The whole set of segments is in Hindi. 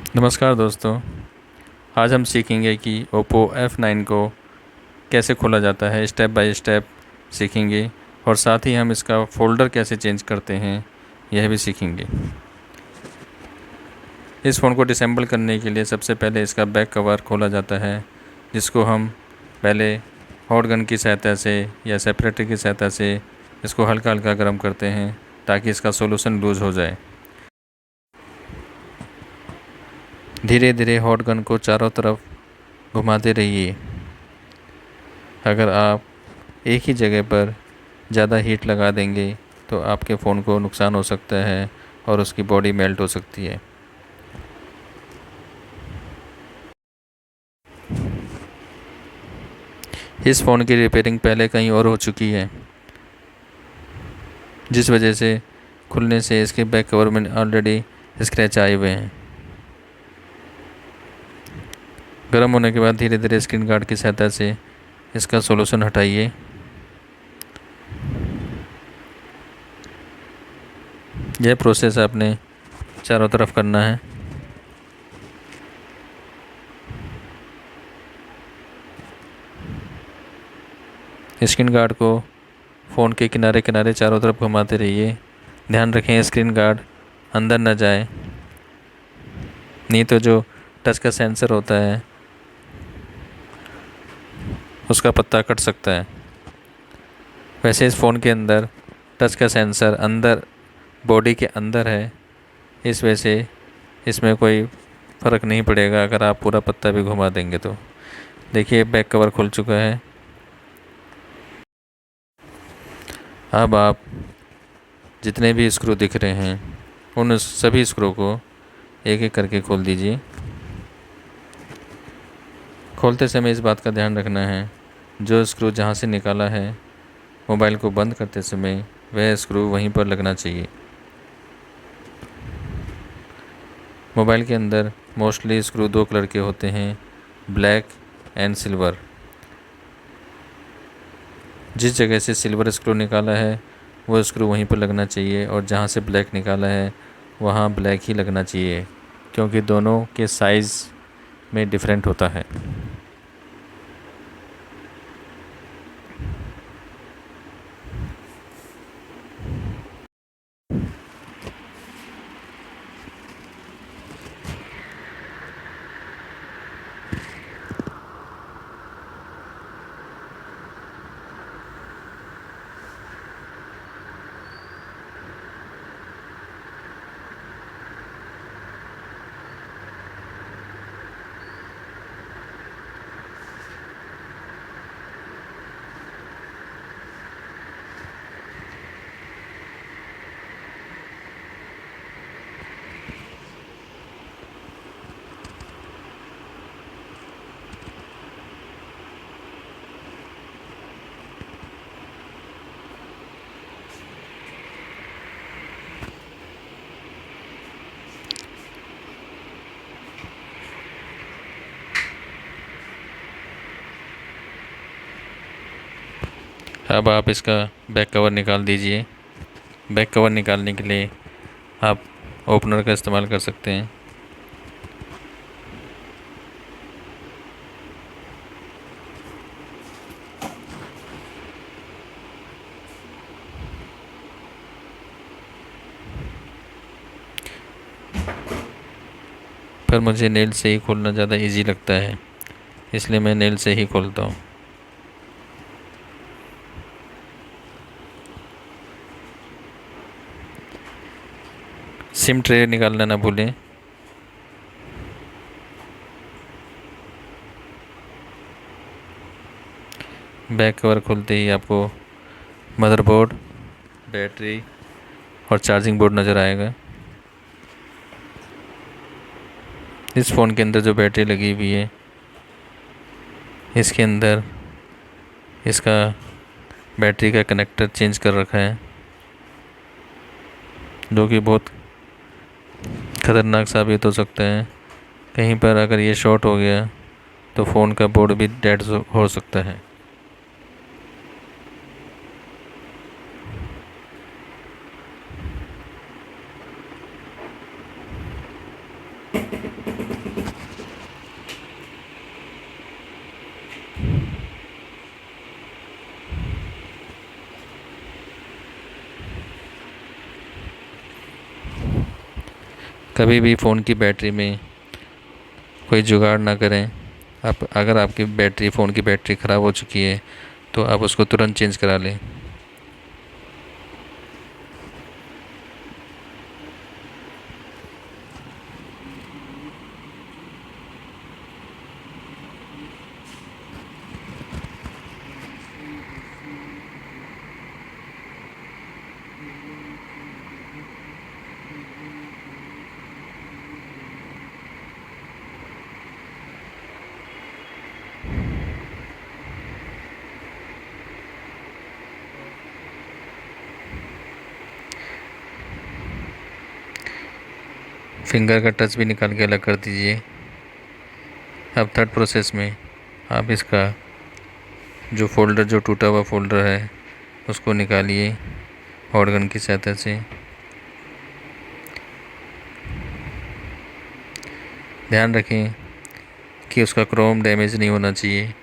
नमस्कार दोस्तों। आज हम सीखेंगे कि ओप्पो F9 को कैसे खोला जाता है, स्टेप बाय स्टेप सीखेंगे। और साथ ही हम इसका फ़ोल्डर कैसे चेंज करते हैं यह भी सीखेंगे। इस फ़ोन को डिसेंबल करने के लिए सबसे पहले इसका बैक कवर खोला जाता है, जिसको हम पहले हॉट गन की सहायता से या सेपरेटर की सहायता से इसको हल्का हल्का गर्म करते हैं ताकि इसका सॉल्यूशन लूज़ हो जाए। धीरे धीरे हॉट गन को चारों तरफ घुमाते रहिए। अगर आप एक ही जगह पर ज़्यादा हीट लगा देंगे तो आपके फ़ोन को नुकसान हो सकता है और उसकी बॉडी मेल्ट हो सकती है। इस फ़ोन की रिपेयरिंग पहले कहीं और हो चुकी है, जिस वजह से खुलने से इसके बैक कवर में ऑलरेडी स्क्रैच आए हुए हैं। गर्म होने के बाद धीरे धीरे स्क्रीन गार्ड की सहायता से इसका सॉल्यूशन हटाइए। यह प्रोसेस आपने चारों तरफ करना है। स्क्रीन गार्ड को फ़ोन के किनारे किनारे चारों तरफ घुमाते रहिए। ध्यान रखें स्क्रीन गार्ड अंदर न जाए, नहीं तो जो टच का सेंसर होता है उसका पत्ता कट सकता है। वैसे इस फ़ोन के अंदर टच का सेंसर अंदर बॉडी के अंदर है, इस वजह से इसमें कोई फ़र्क नहीं पड़ेगा अगर आप पूरा पत्ता भी घुमा देंगे तो। देखिए बैक कवर खुल चुका है। अब आप जितने भी स्क्रू दिख रहे हैं उन सभी स्क्रू को एक एक करके खोल दीजिए। खोलते समय इस बात का ध्यान रखना है, जो स्क्रू जहाँ से निकाला है मोबाइल को बंद करते समय वह स्क्रू वहीं पर लगना चाहिए। मोबाइल के अंदर मोस्टली स्क्रू दो कलर के होते हैं, ब्लैक एंड सिल्वर। जिस जगह से सिल्वर स्क्रू निकाला है वो स्क्रू वहीं पर लगना चाहिए, और जहाँ से ब्लैक निकाला है वहाँ ब्लैक ही लगना चाहिए, क्योंकि दोनों के साइज़ में डिफरेंट होता है। अब आप इसका बैक कवर निकाल दीजिए। बैक कवर निकालने के लिए आप ओपनर का इस्तेमाल कर सकते हैं। पर मुझे नेल से ही खोलना ज़्यादा इजी लगता है, इसलिए मैं नेल से ही खोलता हूँ। सिम ट्रे निकालना ना भूलें। बैक कवर खोलते ही आपको मदरबोर्ड, बैटरी और चार्जिंग बोर्ड नज़र आएगा। इस फ़ोन के अंदर जो बैटरी लगी हुई है इसके अंदर इसका बैटरी का कनेक्टर चेंज कर रखा है, जो कि बहुत ख़तरनाक साबित हो सकता है। कहीं पर अगर ये शॉर्ट हो गया तो फ़ोन का बोर्ड भी डेड हो सकता है। कभी भी फ़ोन की बैटरी में कोई जुगाड़ ना करें। आप अगर आपकी बैटरी फ़ोन की बैटरी ख़राब हो चुकी है तो आप उसको तुरंत चेंज करा लें। फिंगर का टच भी निकाल के अलग कर दीजिए। अब थर्ड प्रोसेस में आप इसका जो फ़ोल्डर, जो टूटा हुआ फ़ोल्डर है, उसको निकालिए हॉट गन की सहायता से। ध्यान रखें कि उसका क्रोम डैमेज नहीं होना चाहिए।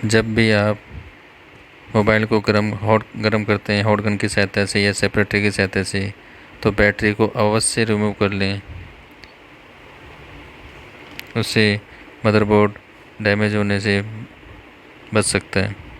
जब भी आप मोबाइल को गर्म करते हैं हॉट गन की सहायता से या सेपरेटर की सहायता से, तो बैटरी को अवश्य रिमूव कर लें। उससे मदरबोर्ड डैमेज होने से बच सकता है।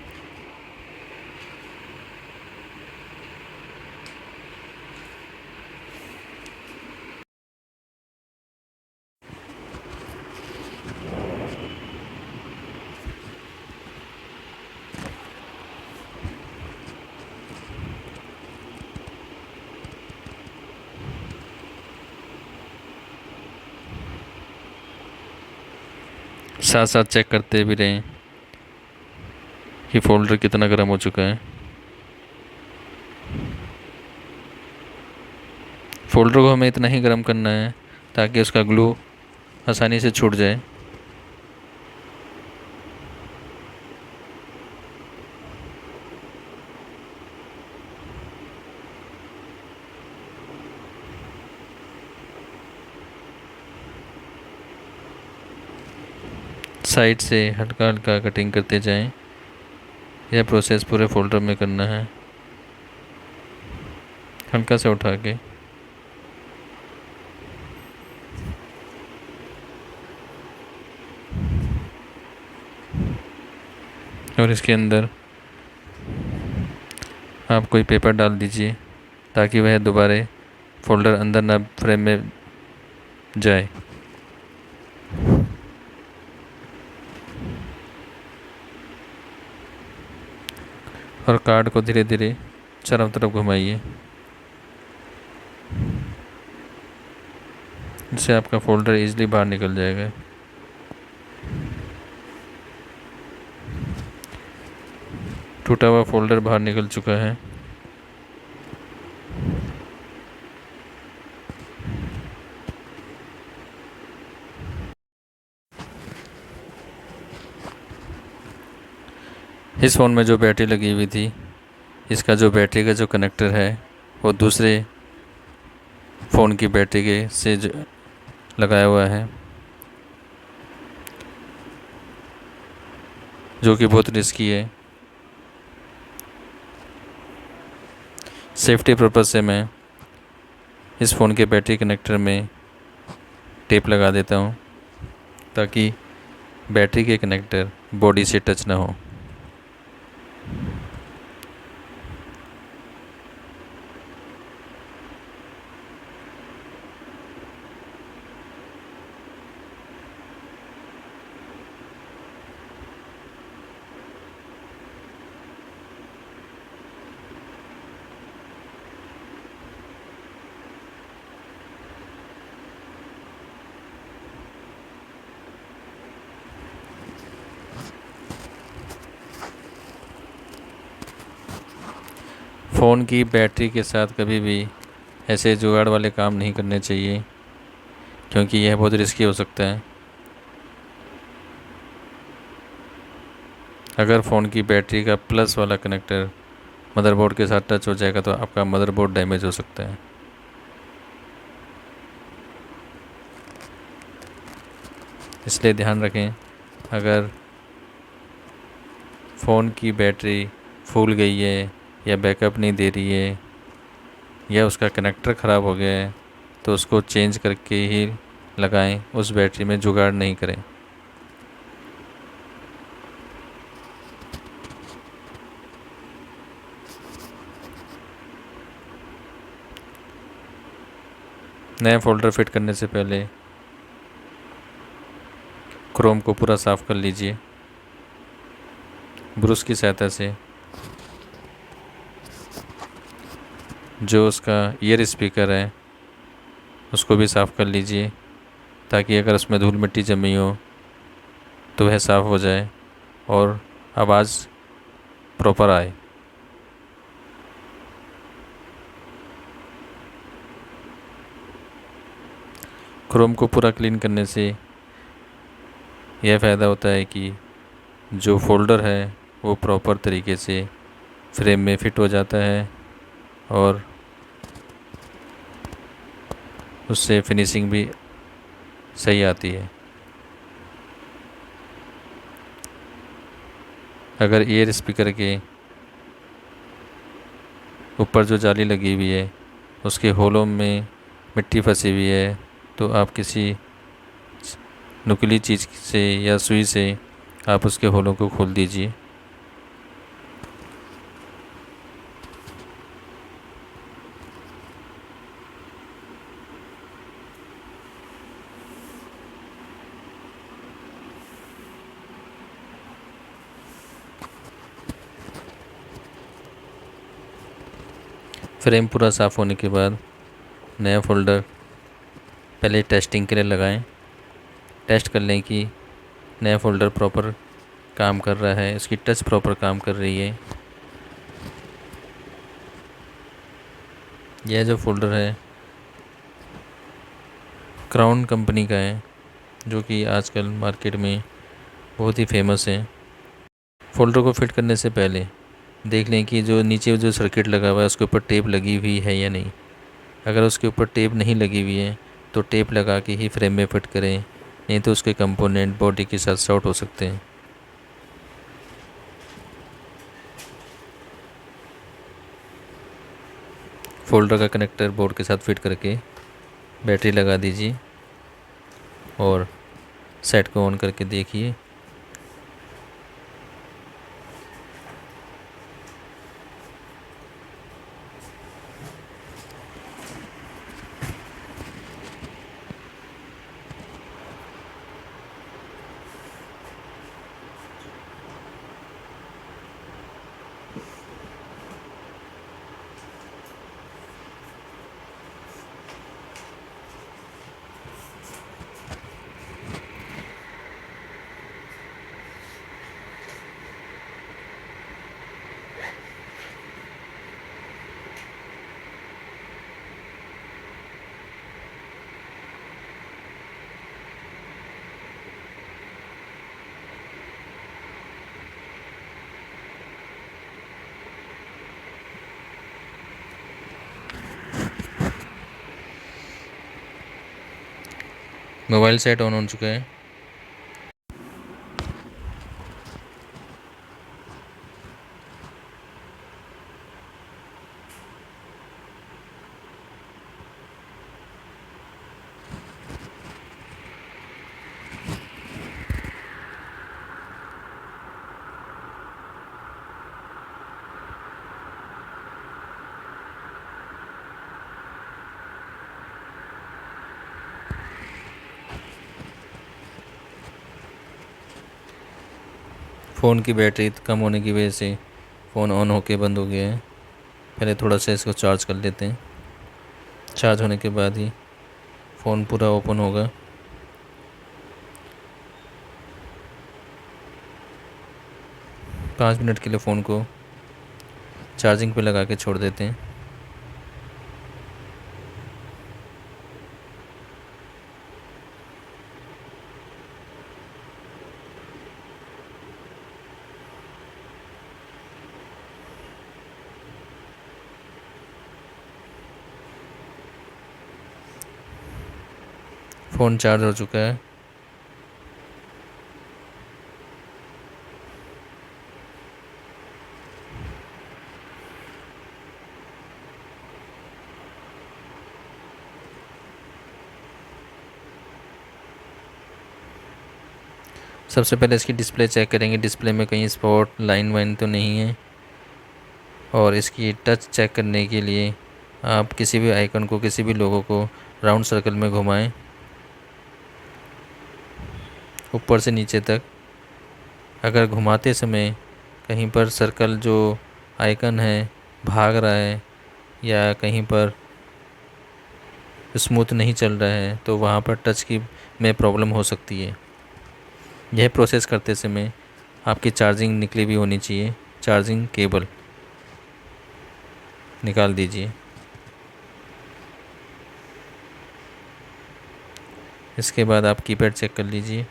साथ साथ चेक करते भी रहें कि फ़ोल्डर कितना गर्म हो चुका है। फ़ोल्डर को हमें इतना ही गर्म करना है ताकि उसका ग्लू आसानी से छूट जाए। साइड से हल्का हल्का कटिंग करते जाएं। यह प्रोसेस पूरे फ़ोल्डर में करना है, हल्का से उठा के। और इसके अंदर आप कोई पेपर डाल दीजिए ताकि वह दोबारा फ़ोल्डर अंदर ना फ्रेम में जाए। और कार्ड को धीरे धीरे चारों तरफ घुमाइए, इससे आपका फ़ोल्डर इजीली बाहर निकल जाएगा। टूटा हुआ फ़ोल्डर बाहर निकल चुका है। इस फ़ोन में जो बैटरी लगी हुई थी, इसका जो बैटरी का जो कनेक्टर है वो दूसरे फ़ोन की बैटरी के से लगाया हुआ है, जो कि बहुत रिस्की है। सेफ्टी पर्पज़ से मैं इस फ़ोन के बैटरी कनेक्टर में टेप लगा देता हूँ ताकि बैटरी के कनेक्टर बॉडी से टच ना हो। फ़ोन की बैटरी के साथ कभी भी ऐसे जुगाड़ वाले काम नहीं करने चाहिए, क्योंकि यह बहुत रिस्की हो सकता है। अगर फ़ोन की बैटरी का प्लस वाला कनेक्टर मदरबोर्ड के साथ टच हो जाएगा तो आपका मदरबोर्ड डैमेज हो सकता है। इसलिए ध्यान रखें, अगर फ़ोन की बैटरी फूल गई है या बैकअप नहीं दे रही है या उसका कनेक्टर ख़राब हो गया है तो उसको चेंज करके ही लगाएं, उस बैटरी में जुगाड़ नहीं करें। नया फ़ोल्डर फिट करने से पहले क्रोम को पूरा साफ़ कर लीजिए ब्रश की सहायता से। जो उसका ईयर स्पीकर है उसको भी साफ़ कर लीजिए, ताकि अगर उसमें धूल मिट्टी जमी हो तो वह साफ़ हो जाए और आवाज़ प्रॉपर आए। क्रोम को पूरा क्लीन करने से यह फ़ायदा होता है कि जो फ़ोल्डर है वो प्रॉपर तरीके से फ्रेम में फ़िट हो जाता है और उससे फिनिशिंग भी सही आती है। अगर ईयर स्पीकर के ऊपर जो जाली लगी हुई है उसके होलों में मिट्टी फंसी हुई है तो आप किसी नुकीली चीज़ से या सुई से आप उसके होलों को खोल दीजिए। फ्रेम पूरा साफ़ होने के बाद नया फ़ोल्डर पहले टेस्टिंग के लिए लगाएं। टेस्ट कर लें कि नया फ़ोल्डर प्रॉपर काम कर रहा है, इसकी टच प्रॉपर काम कर रही है। यह जो फ़ोल्डर है क्राउन कंपनी का है, जो कि आजकल मार्केट में बहुत ही फेमस है। फ़ोल्डर को फिट करने से पहले देख लें कि जो नीचे जो सर्किट लगा हुआ है उसके ऊपर टेप लगी हुई है या नहीं। अगर उसके ऊपर टेप नहीं लगी हुई है तो टेप लगा के ही फ्रेम में फिट करें, नहीं तो उसके कंपोनेंट बॉडी के साथ शॉर्ट हो सकते हैं। फ़ोल्डर का कनेक्टर बोर्ड के साथ फिट करके बैटरी लगा दीजिए और सेट को ऑन करके देखिए। मोबाइल सेट ऑन हो चुका है। फ़ोन की बैटरी कम होने की वजह से फ़ोन ऑन होके बंद हो गया है। पहले थोड़ा सा इसको चार्ज कर लेते हैं। चार्ज होने के बाद ही फ़ोन पूरा ओपन होगा। पाँच मिनट के लिए फ़ोन को चार्जिंग पे लगा के छोड़ देते हैं। फ़ोन चार्ज हो चुका है। सबसे पहले इसकी डिस्प्ले चेक करेंगे, डिस्प्ले में कहीं स्पॉट लाइन वाइन तो नहीं है। और इसकी टच चेक करने के लिए आप किसी भी आइकन को, किसी भी लोगो को राउंड सर्कल में घुमाएं ऊपर से नीचे तक। अगर घुमाते समय कहीं पर सर्कल जो आइकन है भाग रहा है या कहीं पर स्मूथ नहीं चल रहा है तो वहाँ पर टच की में प्रॉब्लम हो सकती है। यह प्रोसेस करते समय आपकी चार्जिंग निकली भी होनी चाहिए। चार्जिंग केबल निकाल दीजिए। इसके बाद आप कीपैड चेक कर लीजिए।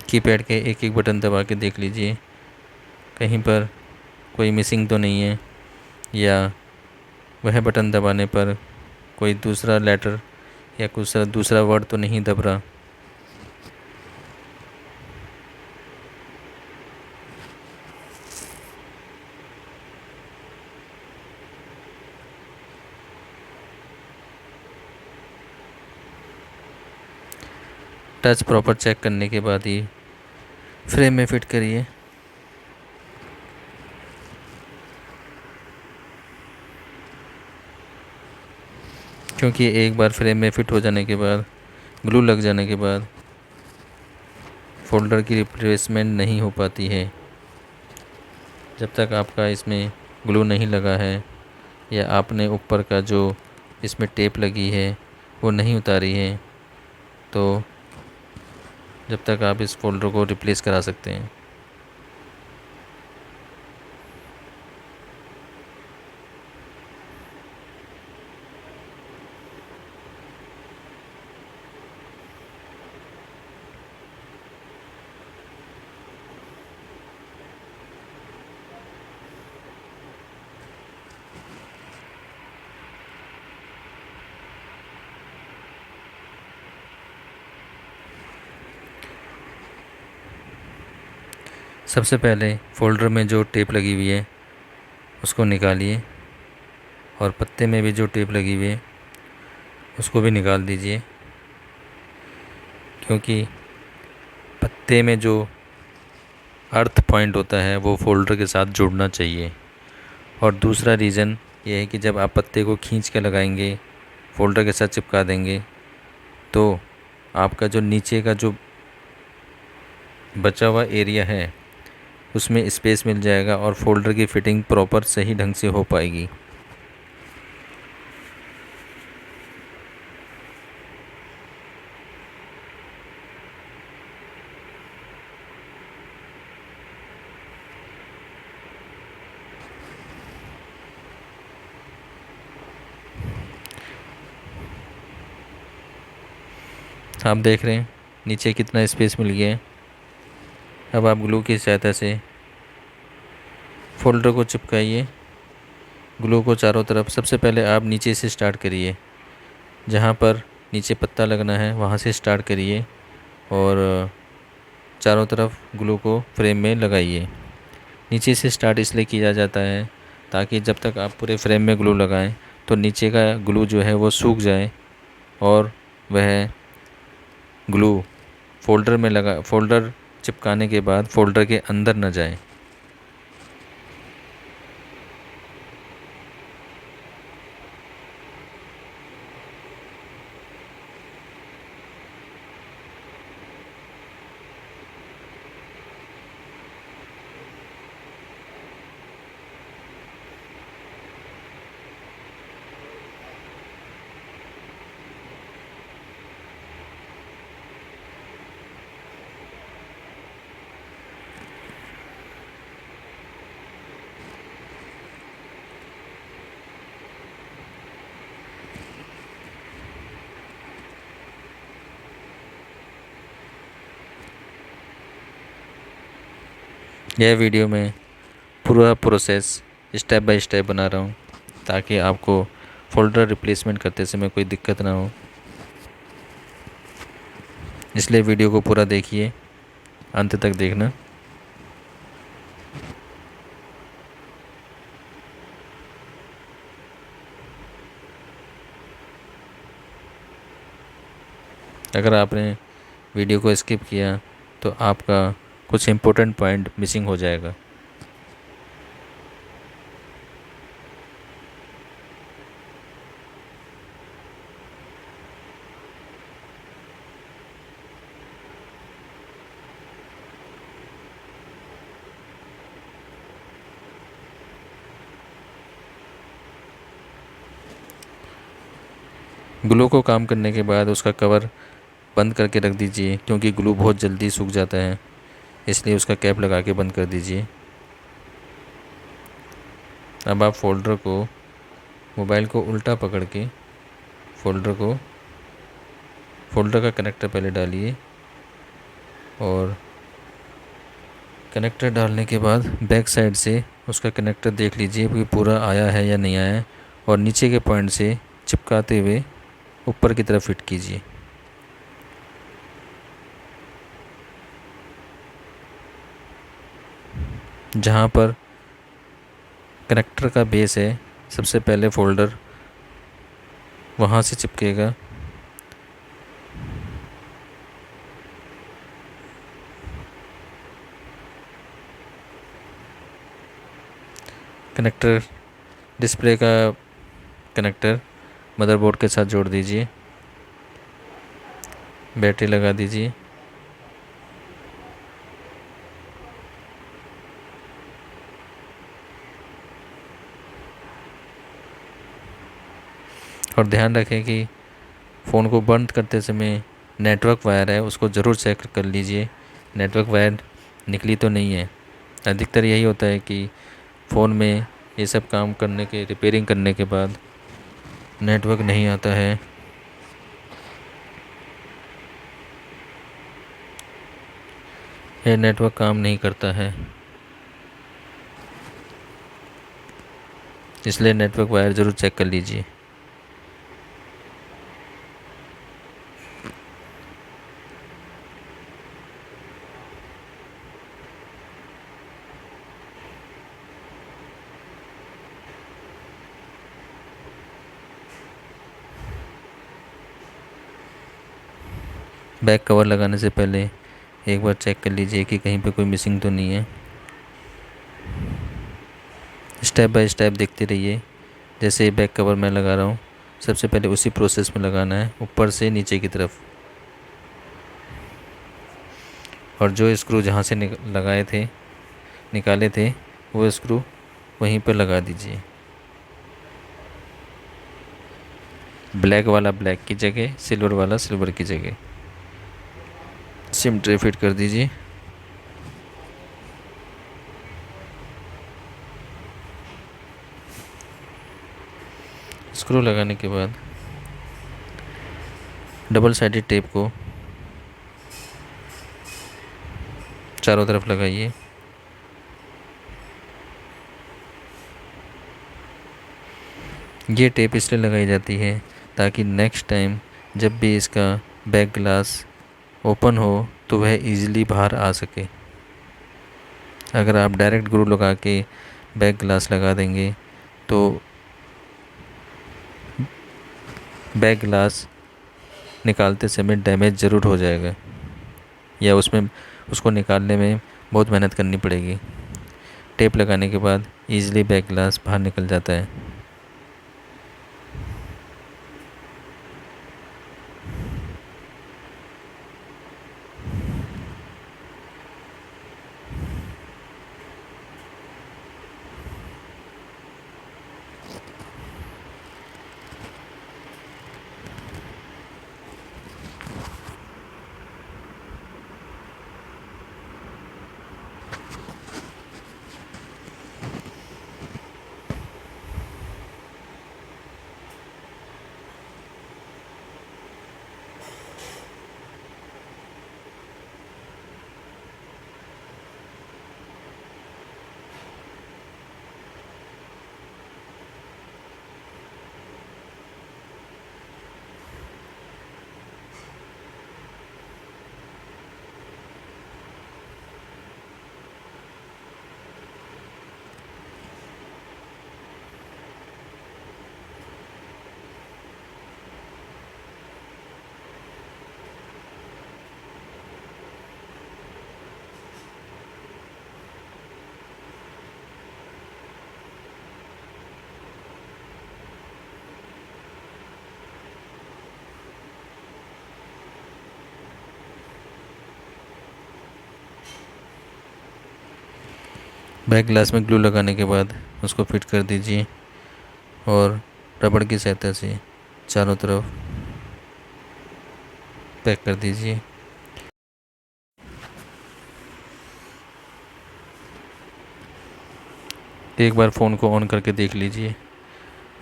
कीपैड के एक एक बटन दबा के देख लीजिए कहीं पर कोई मिसिंग तो नहीं है या वह बटन दबाने पर कोई दूसरा लेटर या कुछ दूसरा वर्ड तो नहीं दब रहा। टच प्रॉपर चेक करने के बाद ही फ्रेम में फिट करिए। क्योंकि एक बार फ्रेम में फिट हो जाने के बाद, ग्लू लग जाने के बाद फ़ोल्डर की रिप्लेसमेंट नहीं हो पाती है। जब तक आपका इसमें ग्लू नहीं लगा है या आपने ऊपर का जो इसमें टेप लगी है वो नहीं उतारी है तो जब तक आप इस फ़ोल्डर को रिप्लेस करा सकते हैं। सबसे पहले फ़ोल्डर में जो टेप लगी हुई है उसको निकालिए और पत्ते में भी जो टेप लगी हुई है उसको भी निकाल दीजिए। क्योंकि पत्ते में जो अर्थ पॉइंट होता है वो फ़ोल्डर के साथ जुड़ना चाहिए। और दूसरा रीज़न ये है कि जब आप पत्ते को खींच के लगाएंगे, फ़ोल्डर के साथ चिपका देंगे तो आपका जो नीचे का जो बचा हुआ एरिया है उसमें स्पेस मिल जाएगा और फ़ोल्डर की फ़िटिंग प्रॉपर सही ढंग से हो पाएगी। आप देख रहे हैं नीचे कितना स्पेस मिल गया है। अब आप ग्लू की सहायता से फ़ोल्डर को चिपकाइए। ग्लू को चारों तरफ, सबसे पहले आप नीचे से स्टार्ट करिए, जहाँ पर नीचे पत्ता लगना है वहाँ से स्टार्ट करिए और चारों तरफ ग्लू को फ्रेम में लगाइए। नीचे से स्टार्ट इसलिए किया जाता है ताकि जब तक आप पूरे फ्रेम में ग्लू लगाएं तो नीचे का ग्लू जो है वो सूख जाए और वह ग्लू फ़ोल्डर चिपकाने के बाद फ़ोल्डर के अंदर न जाए। यह वीडियो में पूरा प्रोसेस स्टेप बाय स्टेप बना रहा हूँ ताकि आपको फ़ोल्डर रिप्लेसमेंट करते समय कोई दिक्कत ना हो। इसलिए वीडियो को पूरा देखिए, अंत तक देखना। अगर आपने वीडियो को स्किप किया तो आपका कुछ इम्पोर्टेंट पॉइंट मिसिंग हो जाएगा। ग्लू को काम करने के बाद उसका कवर बंद करके रख दीजिए, क्योंकि ग्लू बहुत जल्दी सूख जाता है, इसलिए उसका कैप लगा के बंद कर दीजिए। अब आप फ़ोल्डर को, मोबाइल को उल्टा पकड़ के फ़ोल्डर का कनेक्टर पहले डालिए, और कनेक्टर डालने के बाद बैक साइड से उसका कनेक्टर देख लीजिए कि पूरा आया है या नहीं आया है, और नीचे के पॉइंट से चिपकाते हुए ऊपर की तरफ फिट कीजिए। जहाँ पर कनेक्टर का बेस है, सबसे पहले फ़ोल्डर वहाँ से चिपकेगा। कनेक्टर, डिस्प्ले का कनेक्टर मदरबोर्ड के साथ जोड़ दीजिए, बैटरी लगा दीजिए, और ध्यान रखें कि फ़ोन को बंद करते समय नेटवर्क वायर है उसको ज़रूर चेक कर लीजिए, नेटवर्क वायर निकली तो नहीं है। अधिकतर यही होता है कि फ़ोन में ये सब काम करने के, रिपेयरिंग करने के बाद नेटवर्क नहीं आता है। ये नेटवर्क काम नहीं करता है, इसलिए नेटवर्क वायर ज़रूर चेक कर लीजिए। बैक कवर लगाने से पहले एक बार चेक कर लीजिए कि कहीं पे कोई मिसिंग तो नहीं है। स्टेप बाय स्टेप देखते रहिए। जैसे बैक कवर मैं लगा रहा हूँ, सबसे पहले उसी प्रोसेस में लगाना है, ऊपर से नीचे की तरफ, और जो स्क्रू जहाँ से निकाले थे वो स्क्रू वहीं पर लगा दीजिए। ब्लैक वाला ब्लैक की जगह, सिल्वर वाला सिल्वर की जगह। सिम ट्रे फिट कर दीजिए। स्क्रू लगाने के बाद डबल साइडेड टेप को चारों तरफ लगाइए। ये टेप इसलिए लगाई जाती है ताकि नेक्स्ट टाइम जब भी इसका बैक ग्लास ओपन हो तो वह ईज़िली बाहर आ सके। अगर आप डायरेक्ट ग्लू लगा के बैक ग्लास लगा देंगे तो बैक ग्लास निकालते समय डैमेज ज़रूर हो जाएगा, या उसमें उसको निकालने में बहुत मेहनत करनी पड़ेगी। टेप लगाने के बाद ईज़िली बैक ग्लास बाहर निकल जाता है। बैक ग्लास में ग्लू लगाने के बाद उसको फिट कर दीजिए और रबड़ की सहायता से चारों तरफ पैक कर दीजिए। एक बार फ़ोन को ऑन करके देख लीजिए,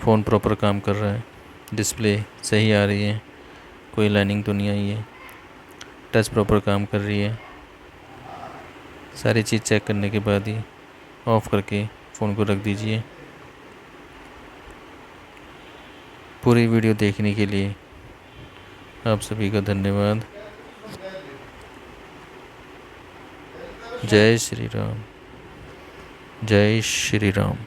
फ़ोन प्रॉपर काम कर रहा है, डिस्प्ले सही आ रही है, कोई लाइनिंग तो नहीं आई है, टच प्रॉपर काम कर रही है। सारी चीज़ चेक करने के बाद ही ऑफ़ करके फ़ोन को रख दीजिए। पूरी वीडियो देखने के लिए आप सभी का धन्यवाद। जय श्री राम। जय श्री राम।